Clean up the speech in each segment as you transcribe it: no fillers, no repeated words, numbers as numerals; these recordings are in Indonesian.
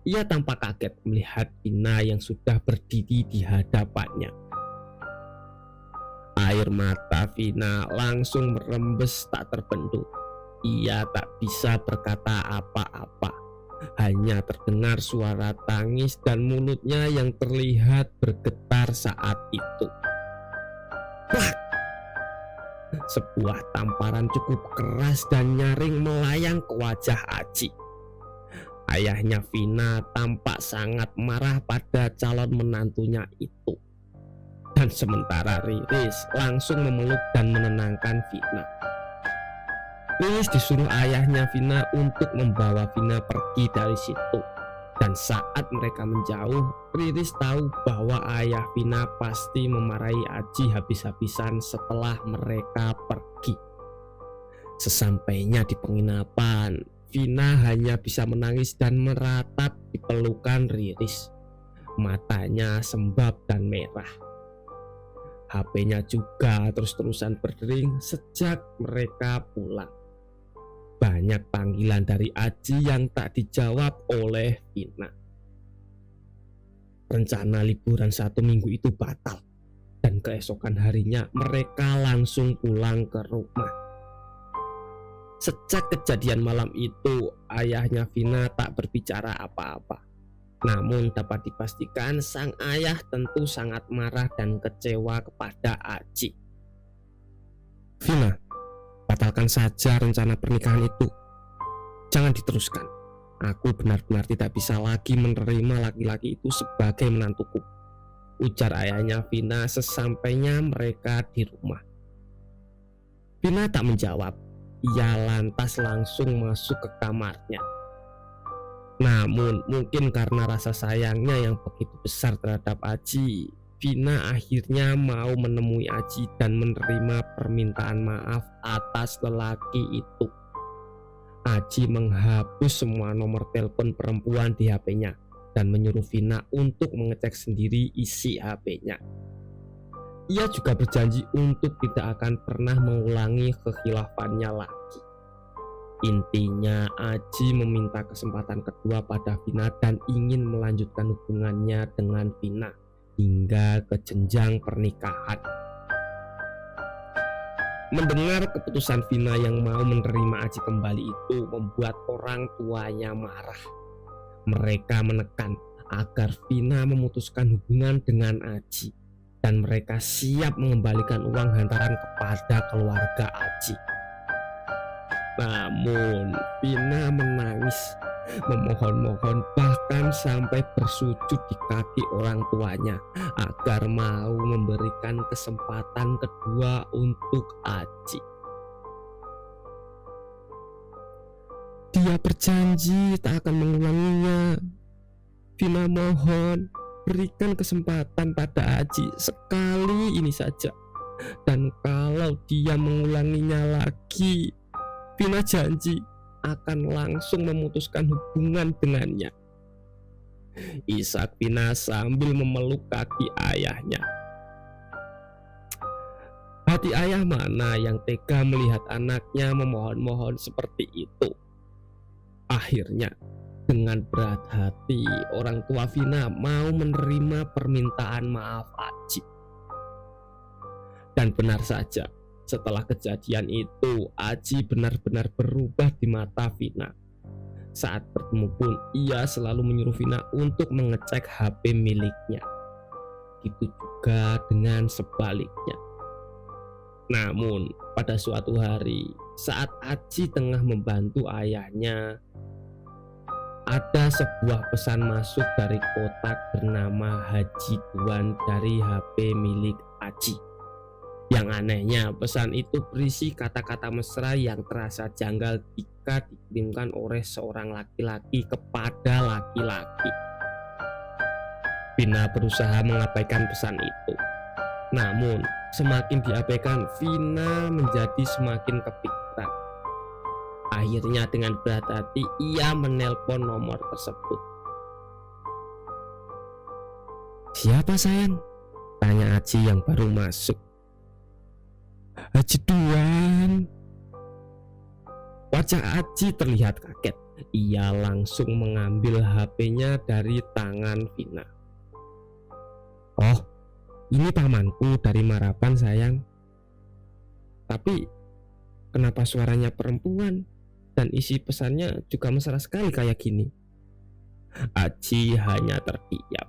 Ia tampak kaget melihat Vina yang sudah berdiri di hadapannya. Air mata Vina langsung merembes tak terbendung. Ia tak bisa berkata apa-apa. Hanya terdengar suara tangis dan mulutnya yang terlihat bergetar saat itu. Wah! Sebuah tamparan cukup keras dan nyaring melayang ke wajah Aji. Ayahnya Vina tampak sangat marah pada calon menantunya itu. Dan sementara Riris langsung memeluk dan menenangkan Vina. Riris disuruh ayahnya Vina untuk membawa Vina pergi dari situ. Dan saat mereka menjauh, Riris tahu bahwa ayah Vina pasti memarahi Aji habis-habisan setelah mereka pergi. Sesampainya di penginapan, Vina hanya bisa menangis dan meratap di pelukan Riris. Matanya sembab dan merah. HP-nya juga terus-terusan berdering sejak mereka pulang. Banyak panggilan dari Aji yang tak dijawab oleh Vina. Rencana liburan 1 minggu itu batal, dan keesokan harinya mereka langsung pulang ke rumah. Sejak kejadian malam itu, ayahnya Vina tak berbicara apa-apa. Namun dapat dipastikan sang ayah tentu sangat marah dan kecewa kepada Aji. Vina, batalkan saja rencana pernikahan itu. Jangan diteruskan. Aku benar-benar tidak bisa lagi menerima laki-laki itu sebagai menantuku, ujar ayahnya Vina sesampainya mereka di rumah. Vina tak menjawab. Ia lantas langsung masuk ke kamarnya. Namun mungkin karena rasa sayangnya yang begitu besar terhadap Aji, Vina akhirnya mau menemui Aji dan menerima permintaan maaf atas lelaki itu. Aji menghapus semua nomor telepon perempuan di HP-nya dan menyuruh Vina untuk mengecek sendiri isi HP-nya. Ia juga berjanji untuk tidak akan pernah mengulangi kekhilafannya lagi. Intinya, Aji meminta kesempatan kedua pada Vina dan ingin melanjutkan hubungannya dengan Vina hingga ke jenjang pernikahan. Mendengar keputusan Vina yang mau menerima Aji kembali itu membuat orang tuanya marah. Mereka menekan agar Vina memutuskan hubungan dengan Aji, dan mereka siap mengembalikan uang hantaran kepada keluarga Aji. Namun Vina menangis, memohon-mohon, bahkan sampai bersujud di kaki orang tuanya agar mau memberikan kesempatan kedua untuk Aji. Dia berjanji tak akan mengulanginya. Vina mohon, berikan kesempatan pada Aji sekali ini saja. Dan kalau dia mengulanginya lagi, Vina janji akan langsung memutuskan hubungan dengannya. Isak Vina sambil memeluk kaki ayahnya. Hati ayah mana yang tega melihat anaknya memohon-mohon seperti itu. Akhirnya, dengan berat hati, orang tua Vina mau menerima permintaan maaf Aji. Dan benar saja, setelah kejadian itu, Aji benar-benar berubah di mata Vina. Saat bertemu pun, ia selalu menyuruh Vina untuk mengecek HP miliknya. Itu juga dengan sebaliknya. Namun, pada suatu hari, saat Aji tengah membantu ayahnya, ada sebuah pesan masuk dari kotak bernama Haji Tuan dari HP milik Aji. Yang anehnya, pesan itu berisi kata-kata mesra yang terasa janggal jika dikirimkan oleh seorang laki-laki kepada laki-laki. Vina berusaha mengabaikan pesan itu. Namun, semakin diabaikan, Vina menjadi semakin kepikiran. Akhirnya dengan berat hati, ia menelpon nomor tersebut. "Siapa sayang?" tanya Aji yang baru masuk. "Haji Tuan." Wajah Aji terlihat kaget. Ia langsung mengambil HP-nya dari tangan Vina. "Oh, ini pamanku dari Marapan sayang. Tapi kenapa suaranya perempuan dan isi pesannya juga mesra sekali kayak gini?" Aji hanya terdiam.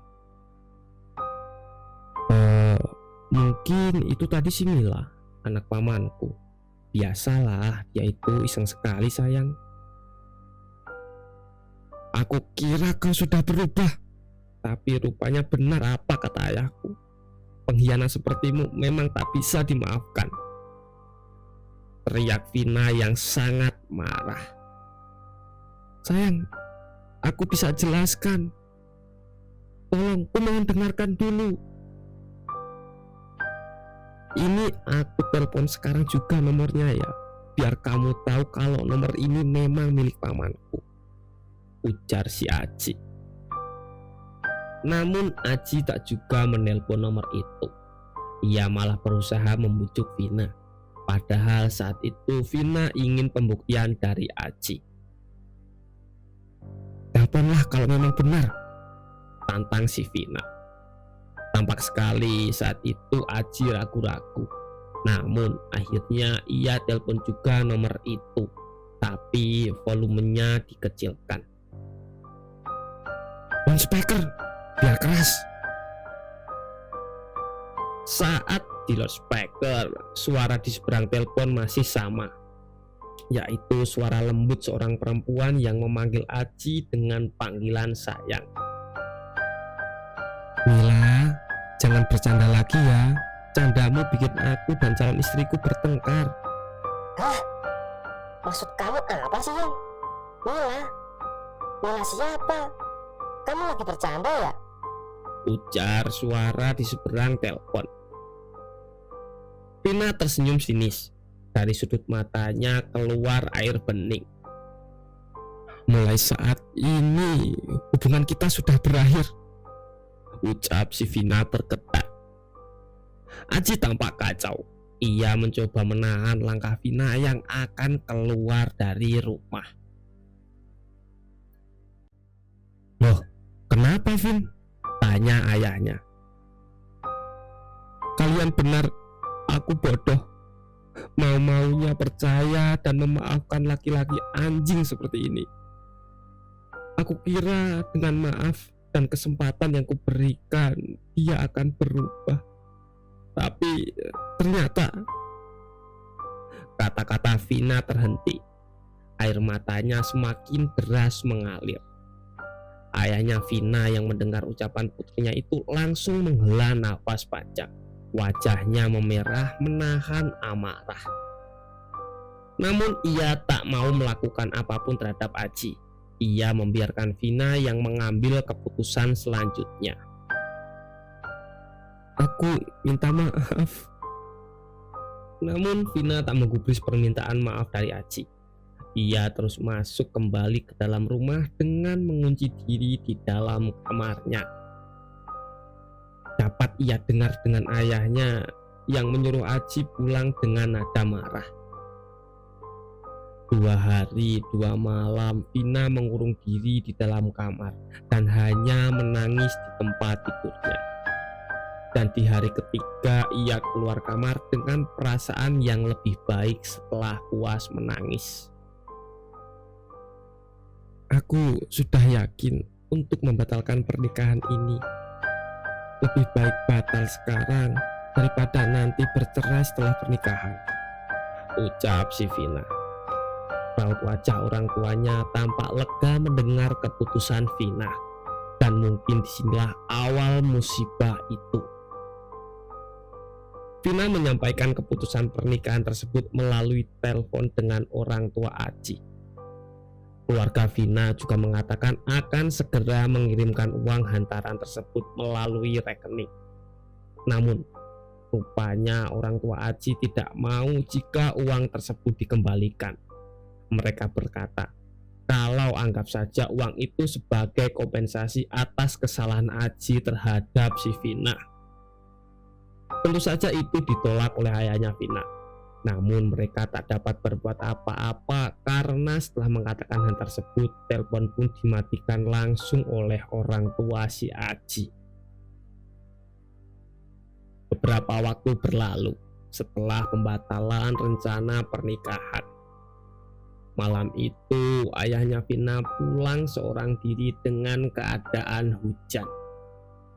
Mungkin itu tadi si Mila, anak pamanku. Biasalah, dia itu iseng sekali sayang." "Aku kira kau sudah berubah, tapi rupanya benar apa kata ayahku. Pengkhianat sepertimu memang tak bisa dimaafkan," teriak Vina yang sangat marah. "Sayang, aku bisa jelaskan. Tolong, aku mohon dengarkan dulu. Ini aku telepon sekarang juga nomornya ya, biar kamu tahu kalau nomor ini memang milik pamanku," ujar si Aji. Namun Aji tak juga menelpon nomor itu. Ia malah berusaha membujuk Vina. Padahal saat itu Vina ingin pembuktian dari Aji. "Teleponlah kalau memang benar," tantang si Vina. Tampak sekali saat itu Aji ragu-ragu. Namun akhirnya ia telepon juga nomor itu, tapi volumenya dikecilkan. "On speaker, biar keras." Saat di loudspeaker, suara di seberang telepon masih sama, yaitu suara lembut seorang perempuan yang memanggil Aji dengan panggilan sayang. "Mila, jangan bercanda lagi ya. Candamu bikin aku dan calon istriku bertengkar." "Hah? Maksud kamu apa sih, Yang? Mila? Mila siapa? Kamu lagi bercanda ya?" ujar suara di seberang telepon. Vina tersenyum sinis. Dari sudut matanya keluar air bening. "Mulai saat ini hubungan kita sudah berakhir," ucap si Vina tergetar. Aji tampak kacau. Ia mencoba menahan langkah Vina yang akan keluar dari rumah. "Loh, kenapa Vin?" tanya ayahnya. "Kalian benar, aku bodoh. Mau-maunya percaya dan memaafkan laki-laki anjing seperti ini. Aku kira dengan maaf dan kesempatan yang kuberikan, dia akan berubah. Tapi ternyata..." Kata-kata Vina terhenti. Air matanya semakin deras mengalir. Ayahnya Vina yang mendengar ucapan putrinya itu langsung menghela nafas panjang. Wajahnya memerah menahan amarah. Namun ia tak mau melakukan apapun terhadap Aji. Ia membiarkan Vina yang mengambil keputusan selanjutnya. "Aku minta maaf." Namun Vina tak menggubris permintaan maaf dari Aji. Ia terus masuk kembali ke dalam rumah dengan mengunci diri di dalam kamarnya. Dapat ia dengar dengan ayahnya yang menyuruh Aji pulang dengan nada marah. 2 hari 2 malam Vina mengurung diri di dalam kamar dan hanya menangis di tempat tidurnya. Dan di hari ketiga ia keluar kamar dengan perasaan yang lebih baik setelah puas menangis. "Aku sudah yakin untuk membatalkan pernikahan ini. Lebih baik batal sekarang daripada nanti bercerai setelah pernikahan," ucap si Vina. Raut wajah orang tuanya tampak lega mendengar keputusan Vina. Dan mungkin disinilah awal musibah itu. Vina menyampaikan keputusan pernikahan tersebut melalui telepon dengan orang tua Aji. Keluarga Vina juga mengatakan akan segera mengirimkan uang hantaran tersebut melalui rekening. Namun, rupanya orang tua Aji tidak mau jika uang tersebut dikembalikan. Mereka berkata, kalau anggap saja uang itu sebagai kompensasi atas kesalahan Aji terhadap si Vina. Tentu saja itu ditolak oleh ayahnya Vina. Namun mereka tak dapat berbuat apa-apa karena setelah mengatakan hal tersebut, telepon pun dimatikan langsung oleh orang tua si Aji. Beberapa waktu berlalu setelah pembatalan rencana pernikahan. Malam itu ayahnya Vina pulang seorang diri dengan keadaan hujan.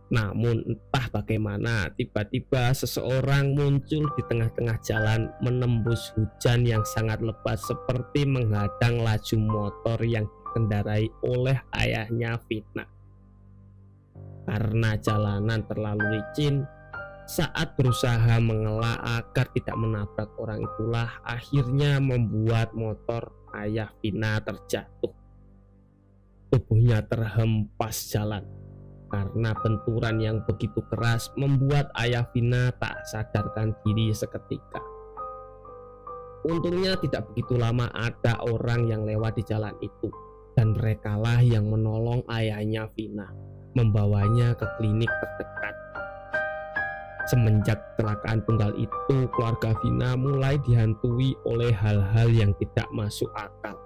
Namun entah bagaimana tiba-tiba seseorang muncul di tengah-tengah jalan menembus hujan yang sangat lebat seperti menghadang laju motor yang dikendarai oleh ayahnya Vina. Karena jalanan terlalu licin, saat berusaha mengelak agar tidak menabrak orang itulah akhirnya membuat motor ayah Vina terjatuh. Tubuhnya terhempas jalan. Karena benturan yang begitu keras membuat ayah Vina tak sadarkan diri seketika. Untungnya tidak begitu lama ada orang yang lewat di jalan itu, dan merekalah yang menolong ayahnya Vina, membawanya ke klinik terdekat. Semenjak kecelakaan tunggal itu, keluarga Vina mulai dihantui oleh hal-hal yang tidak masuk akal.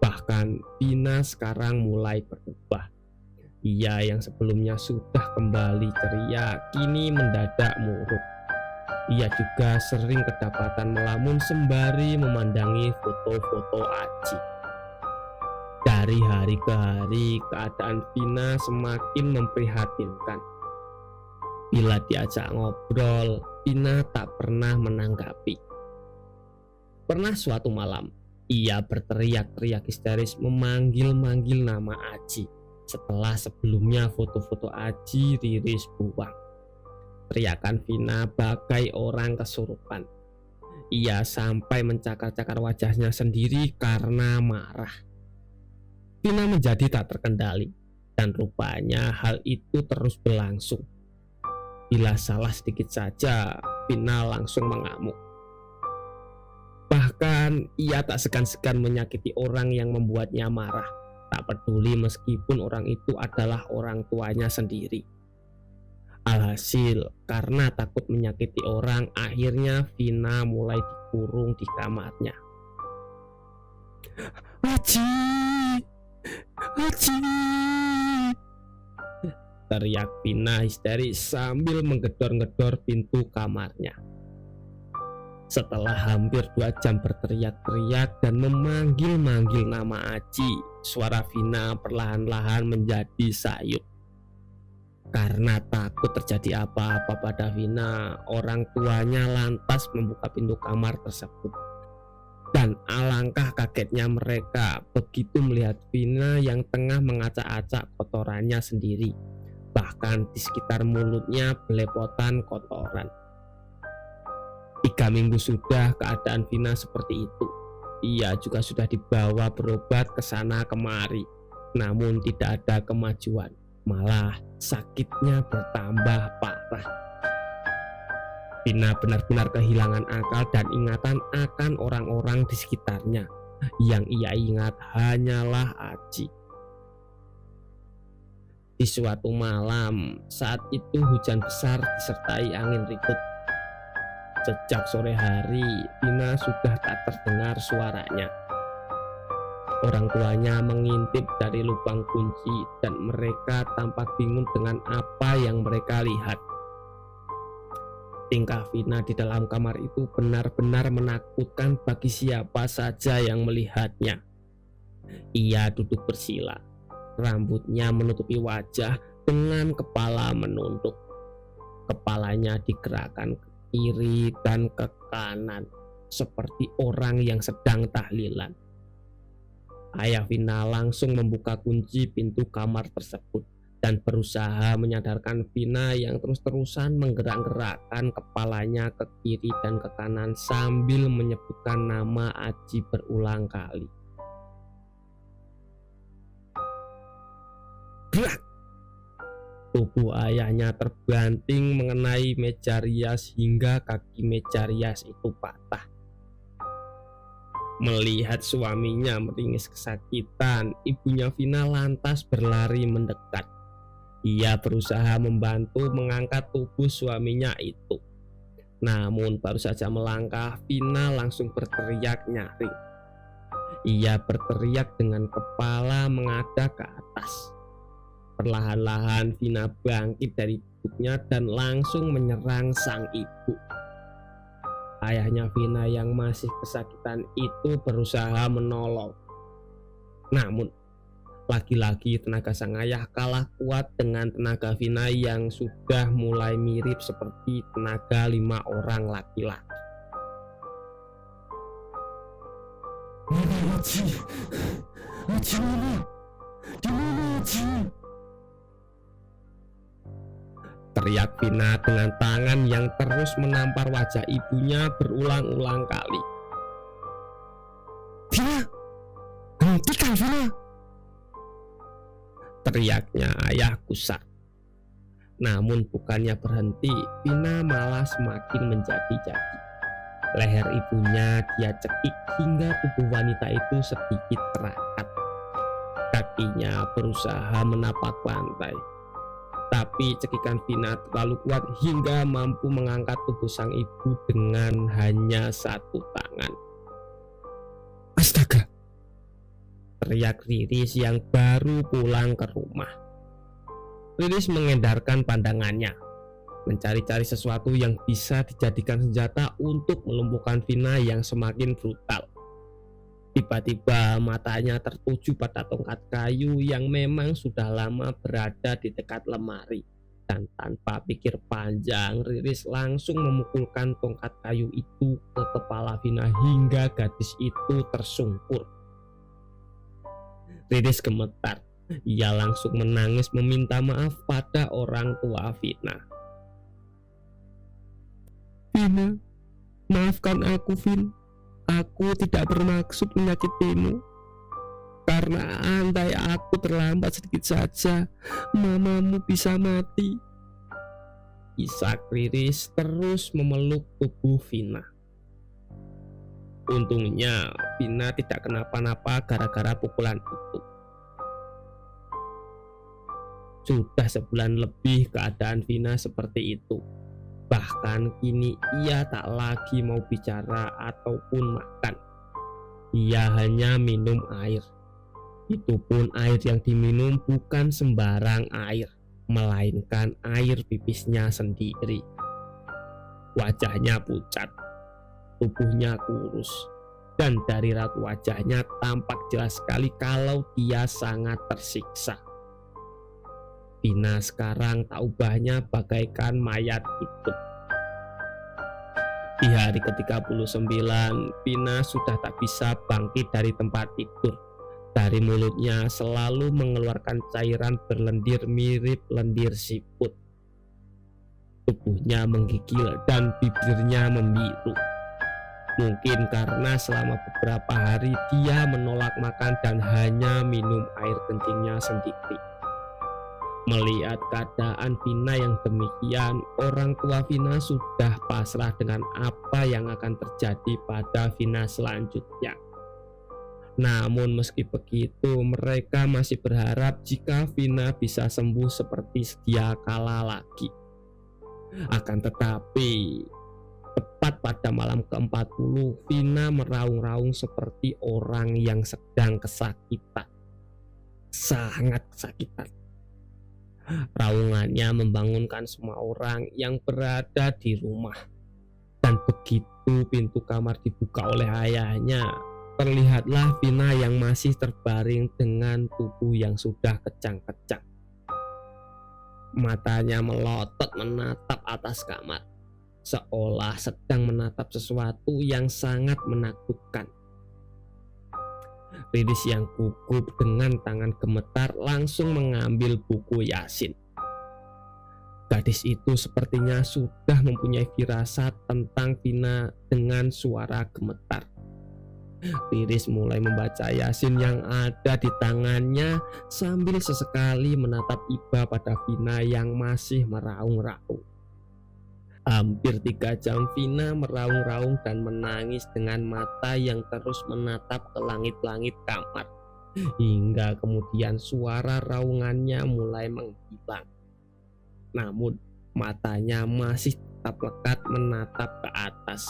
Bahkan Vina sekarang mulai berubah. Ia yang sebelumnya sudah kembali ceria kini mendadak murung. Ia juga sering kedapatan melamun sembari memandangi foto-foto Aji. Dari hari ke hari keadaan Vina semakin memprihatinkan. Bila diajak ngobrol, Vina tak pernah menanggapi. Pernah suatu malam, ia berteriak-teriak histeris memanggil-manggil nama Aji. Setelah sebelumnya foto-foto Aji Riris buang. Teriakan Vina bagai orang kesurupan. Ia sampai mencakar-cakar wajahnya sendiri karena marah. Vina menjadi tak terkendali, dan rupanya hal itu terus berlangsung. Bila salah sedikit saja, Vina langsung mengamuk. Bahkan ia tak segan-segan menyakiti orang yang membuatnya marah. Tak peduli meskipun orang itu adalah orang tuanya sendiri. Alhasil, karena takut menyakiti orang, akhirnya Vina mulai dikurung di kamarnya. Aji! Aji! Teriak Vina histeris sambil menggedor-gedor pintu kamarnya. Setelah hampir 2 jam berteriak-teriak dan memanggil-manggil nama Aji, suara Vina perlahan-lahan menjadi sayup. Karena takut terjadi apa-apa pada Vina, orang tuanya lantas membuka pintu kamar tersebut. Dan alangkah kagetnya mereka begitu melihat Vina yang tengah mengacak-acak kotorannya sendiri. Bahkan di sekitar mulutnya belepotan kotoran. 3 minggu sudah keadaan Vina seperti itu. Ia juga sudah dibawa berobat ke sana kemari, namun tidak ada kemajuan. Malah sakitnya bertambah parah. Vina benar-benar kehilangan akal dan ingatan akan orang-orang di sekitarnya. Yang ia ingat hanyalah Aji. Di suatu malam, saat itu hujan besar disertai angin ribut. Sejak sore hari, Vina sudah tak terdengar suaranya. Orang tuanya mengintip dari lubang kunci dan mereka tampak bingung dengan apa yang mereka lihat. Tingkah Vina di dalam kamar itu benar-benar menakutkan bagi siapa saja yang melihatnya. Ia duduk bersila, rambutnya menutupi wajah dengan kepala menunduk. Kepalanya digerakkan ke kiri dan ke kanan seperti orang yang sedang tahlilan. Ayah Vina langsung membuka kunci pintu kamar tersebut dan berusaha menyadarkan Vina yang terus-terusan menggerak-gerakkan kepalanya ke kiri dan ke kanan sambil menyebutkan nama Aji berulang kali. Gerak! Tubuh ayahnya terbanting mengenai meja rias hingga kaki meja rias itu patah. Melihat suaminya meringis kesakitan, ibunya Vina lantas berlari mendekat. Ia berusaha membantu mengangkat tubuh suaminya itu. Namun baru saja melangkah, Vina langsung berteriak nyaring. Ia berteriak dengan kepala menghadap ke atas. Perlahan-lahan Vina bangkit dari duduknya dan langsung menyerang sang ibu. Ayahnya Vina yang masih kesakitan itu berusaha menolong. Namun lagi-lagi tenaga sang ayah kalah kuat dengan tenaga Vina yang sudah mulai mirip seperti tenaga 5 orang laki-laki. Teriak Vina dengan tangan yang terus menampar wajah ibunya berulang-ulang kali. Vina, hentikan Vina! Teriaknya ayah gusar. Namun bukannya berhenti, Vina malah semakin menjadi-jadi. Leher ibunya dia cekik hingga tubuh wanita itu sedikit terangkat. Kakinya berusaha menapak lantai. Tapi cekikan Vina terlalu kuat hingga mampu mengangkat tubuh sang ibu dengan hanya satu tangan. Astaga! Teriak Riris yang baru pulang ke rumah. Riris mengedarkan pandangannya, mencari-cari sesuatu yang bisa dijadikan senjata untuk melumpuhkan Vina yang semakin brutal. Tiba-tiba matanya tertuju pada tongkat kayu yang memang sudah lama berada di dekat lemari. Dan tanpa pikir panjang, Riris langsung memukulkan tongkat kayu itu ke kepala Vina hingga gadis itu tersungkur. Riris gemetar. Ia langsung menangis meminta maaf pada orang tua Vina. Vina, maafkan aku, Vin. Aku tidak bermaksud menyakitimu. Karena andai aku terlambat sedikit saja, mamamu bisa mati. Isak Riris terus memeluk tubuh Vina. Untungnya Vina tidak kenapa-napa gara-gara pukulan itu. Sudah sebulan lebih keadaan Vina seperti itu. Bahkan kini ia tak lagi mau bicara ataupun makan. Ia hanya minum air. Itu pun air yang diminum bukan sembarang air, melainkan air pipisnya sendiri. Wajahnya pucat, tubuhnya kurus, dan dari raut wajahnya tampak jelas sekali kalau dia sangat tersiksa. Vina sekarang tak ubahnya bagaikan mayat hidup. Di hari ke-39, Vina sudah tak bisa bangkit dari tempat tidur. Dari mulutnya selalu mengeluarkan cairan berlendir mirip lendir siput. Tubuhnya menggigil dan bibirnya membiru. Mungkin karena selama beberapa hari dia menolak makan dan hanya minum air kencingnya sendiri. Melihat keadaan Vina yang demikian, orang tua Vina sudah pasrah dengan apa yang akan terjadi pada Vina selanjutnya. Namun meski begitu, mereka masih berharap jika Vina bisa sembuh seperti sedia kala lagi. Akan tetapi, tepat pada malam ke-40, Vina meraung-raung seperti orang yang sedang kesakitan. Sangat kesakitan. Raungannya membangunkan semua orang yang berada di rumah. Dan begitu pintu kamar dibuka oleh ayahnya, terlihatlah Vina yang masih terbaring dengan tubuh yang sudah kejang-kejang. Matanya melotot menatap atas kamar, seolah sedang menatap sesuatu yang sangat menakutkan. Riris yang gugup dengan tangan gemetar langsung mengambil buku Yasin. Gadis itu sepertinya sudah mempunyai firasat tentang Vina dengan suara gemetar. Riris mulai membaca Yasin yang ada di tangannya sambil sesekali menatap iba pada Vina yang masih meraung-raung. Hampir 3 jam Vina meraung-raung dan menangis dengan mata yang terus menatap ke langit-langit kamar. Hingga kemudian suara raungannya mulai menghilang. Namun matanya masih tetap lekat menatap ke atas.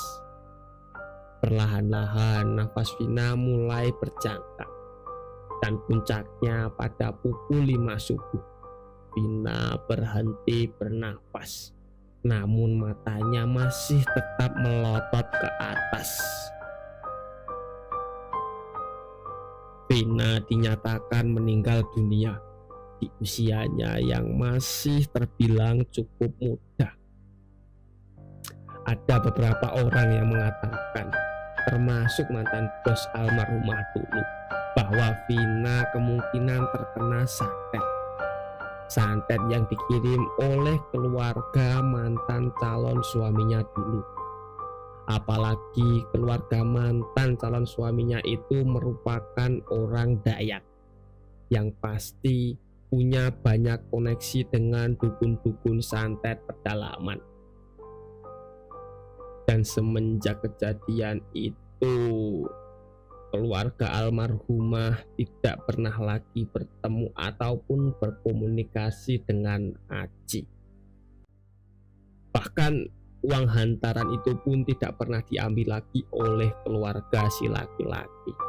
Perlahan-lahan nafas Vina mulai berjangka, dan puncaknya pada pukul 5 subuh. Vina berhenti bernafas, namun matanya masih tetap melotot ke atas. Vina dinyatakan meninggal dunia di usianya yang masih terbilang cukup muda. Ada beberapa orang yang mengatakan, termasuk mantan bos almarhumah dulu, bahwa Vina kemungkinan terkena santet yang dikirim oleh keluarga mantan calon suaminya dulu. Apalagi keluarga mantan calon suaminya itu merupakan orang Dayak yang pasti punya banyak koneksi dengan dukun-dukun santet pedalaman. Dan semenjak kejadian itu, keluarga almarhumah tidak pernah lagi bertemu ataupun berkomunikasi dengan Aji. Bahkan uang hantaran itu pun tidak pernah diambil lagi oleh keluarga si laki-laki.